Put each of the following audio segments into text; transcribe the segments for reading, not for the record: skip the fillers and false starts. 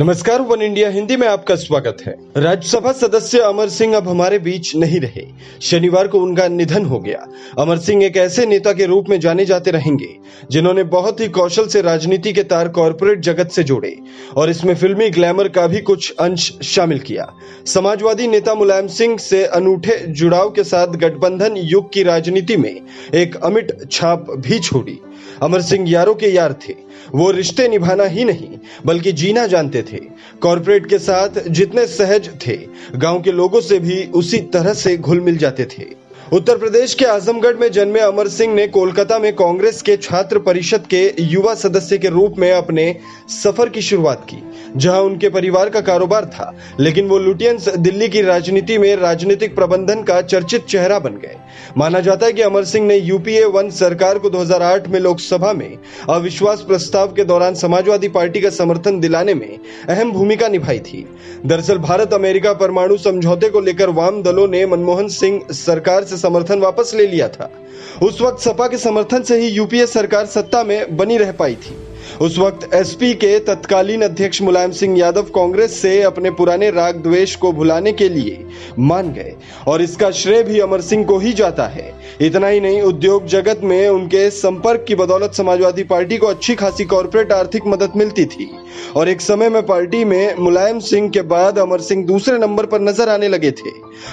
नमस्कार, one India Hindi में आपका स्वागत है। राज्यसभा सदस्य अमर सिंह अब हमारे बीच नहीं रहे। शनिवार को उनका निधन हो गया। अमर सिंह एक ऐसे नेता के रूप में जाने जाते रहेंगे जिन्होंने बहुत ही कौशल से राजनीति के तार कॉरपोरेट जगत से जोड़े और इसमें फिल्मी ग्लैमर का भी कुछ अंश शामिल किया। समाजवादी नेता मुलायम सिंह से अनूठे जुड़ाव के साथ गठबंधन युग की राजनीति में एक अमिट छाप भी छोड़ी। अमर सिंह यारों के यार थे। वो रिश्ते निभाना ही नहीं बल्कि जीना जानते थे। कॉरपोरेट के साथ जितने सहज थे, गांव के लोगों से भी उसी तरह से घुल मिल जाते थे। उत्तर प्रदेश के आजमगढ़ में जन्मे अमर सिंह ने कोलकाता में कांग्रेस के छात्र परिषद के युवा सदस्य के रूप में अपने सफर की शुरुआत की, जहां उनके परिवार का कारोबार था, लेकिन वो लुटियंस दिल्ली की राजनीति में राजनीतिक प्रबंधन का चर्चित चेहरा बन गए। माना जाता है कि अमर सिंह ने यूपीए 1 सरकार को 2008 में लोकसभा में अविश्वास प्रस्ताव के दौरान समाजवादी पार्टी का समर्थन दिलाने में अहम भूमिका निभाई थी। दरअसल भारत अमेरिका परमाणु समझौते को लेकर वाम दलों ने मनमोहन सिंह सरकार से समर्थन वापस ले लिया था। उस वक्त सपा के समर्थन से ही यूपीए सरकार सत्ता में बनी रह पाई थी। उस वक्त एसपी के तत्कालीन अध्यक्ष मुलायम सिंह यादव कांग्रेस से अपने पुराने राग द्वेष को भुलाने के लिए मान गए और इसका श्रेय भी अमर सिंह को ही जाता है। इतना ही नहीं, उद्योग जगत में उनके संपर्क की बदौलत समाजवादी पार्टी को अच्छी खासी कॉर्पोरेट आर्थिक मदद मिलती थी और एक समय में पार्टी में मुलायम सिंह के बाद अमर सिंह दूसरे नंबर पर नजर आने लगे थे।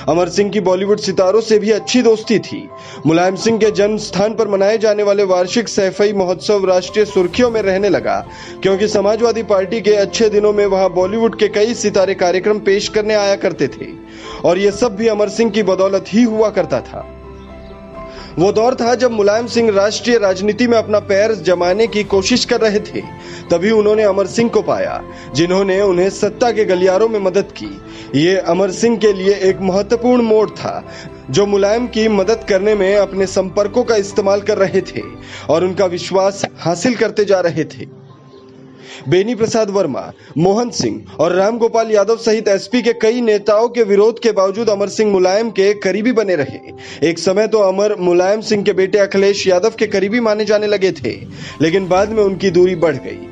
अमर सिंह की बॉलीवुड सितारों से भी अच्छी दोस्ती थी। मुलायम सिंह के जन्म स्थान पर मनाए जाने वाले वार्षिक सैफई महोत्सव राष्ट्रीय सुर्खियों में रहने लगा, क्योंकि समाजवादी पार्टी के अच्छे दिनों में वहां बॉलीवुड के कई सितारे कार्यक्रम पेश करने आया करते थे और ये सब भी अमर सिंह की बदौलत ही हुआ करता था। वो दौर था जब मुलायम सिंह राष्ट्रीय राजनीति में अपना पैर जमाने की कोशिश कर रहे थे। तभी उन्होंने अमर सिंह को पाया, जिन्होंने उन्हें सत्ता के गलियारों में मदद की। ये अमर सिंह के लिए एक महत्वपूर्ण मोड़ था, जो मुलायम की मदद करने में अपने संपर्कों का इस्तेमाल कर रहे थे और उनका विश्वास हासिल करते जा रहे थे। बेनी प्रसाद वर्मा, मोहन सिंह और राम गोपाल यादव सहित एसपी के कई नेताओं के विरोध के बावजूद अमर सिंह मुलायम के करीबी बने रहे। एक समय तो अमर मुलायम सिंह के बेटे अखिलेश यादव के करीबी माने जाने लगे थे, लेकिन बाद में उनकी दूरी बढ़ गई।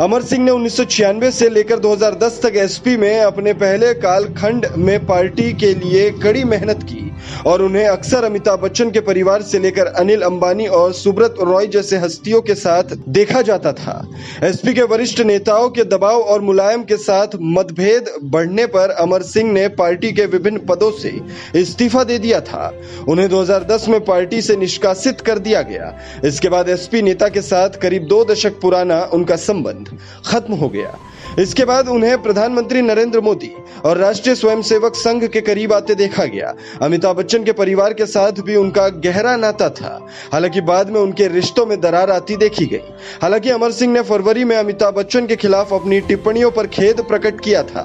अमर सिंह ने 1996 से लेकर 2010 तक एसपी में अपने पहले कालखंड में पार्टी के लिए कड़ी मेहनत की और उन्हें अक्सर अमिताभ बच्चन के परिवार से लेकर अनिल अंबानी और सुब्रत रॉय जैसे हस्तियों के साथ देखा जाता था। एसपी के वरिष्ठ नेताओं के दबाव और मुलायम के साथ मतभेद बढ़ने पर अमर सिंह ने पार्टी के विभिन्न पदों से इस्तीफा दे दिया था। उन्हें 2010 में पार्टी से निष्कासित कर दिया गया। इसके बाद एसपी नेता के साथ करीब 2 दशक पुराना उनका संबंध खत्म हो गया। इसके बाद उन्हें प्रधानमंत्री नरेंद्र मोदी और राष्ट्रीय स्वयंसेवक संघ के करीब आते देखा गया। अमिताभ बच्चन के परिवार के साथ भी उनका गहरा नाता था। हालांकि बाद में उनके रिश्तों में दरार आती देखी गई। हालांकि अमर सिंह ने फरवरी में अमिताभ बच्चन के खिलाफ अपनी टिप्पणियों पर खेद प्रकट किया था।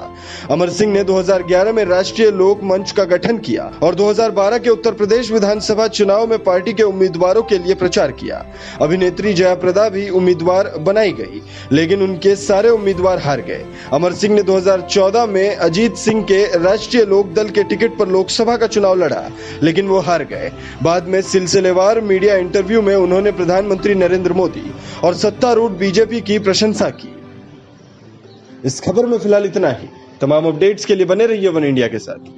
अमर सिंह ने 2011 में राष्ट्रीय लोक मंच का गठन किया और 2012 के उत्तर प्रदेश विधानसभा चुनाव में पार्टी के उम्मीदवारों के लिए प्रचार किया। अभिनेत्री जयाप्रदा भी उम्मीदवार बनाई गई, लेकिन उनके सारे उम्मीदवार हार गए। अमर सिंह ने 2014 में अजीत सिंह के राष्ट्रीय लोक दल के टिकट पर लोकसभा का चुनाव लड़ा, लेकिन वो हार गए। बाद में सिलसिलेवार मीडिया इंटरव्यू में उन्होंने प्रधानमंत्री नरेंद्र मोदी और सत्तारूढ़ बीजेपी की प्रशंसा की। इस खबर में फिलहाल इतना ही। तमाम अपडेट्स के लिए बने रहिए वन इंडिया के साथ।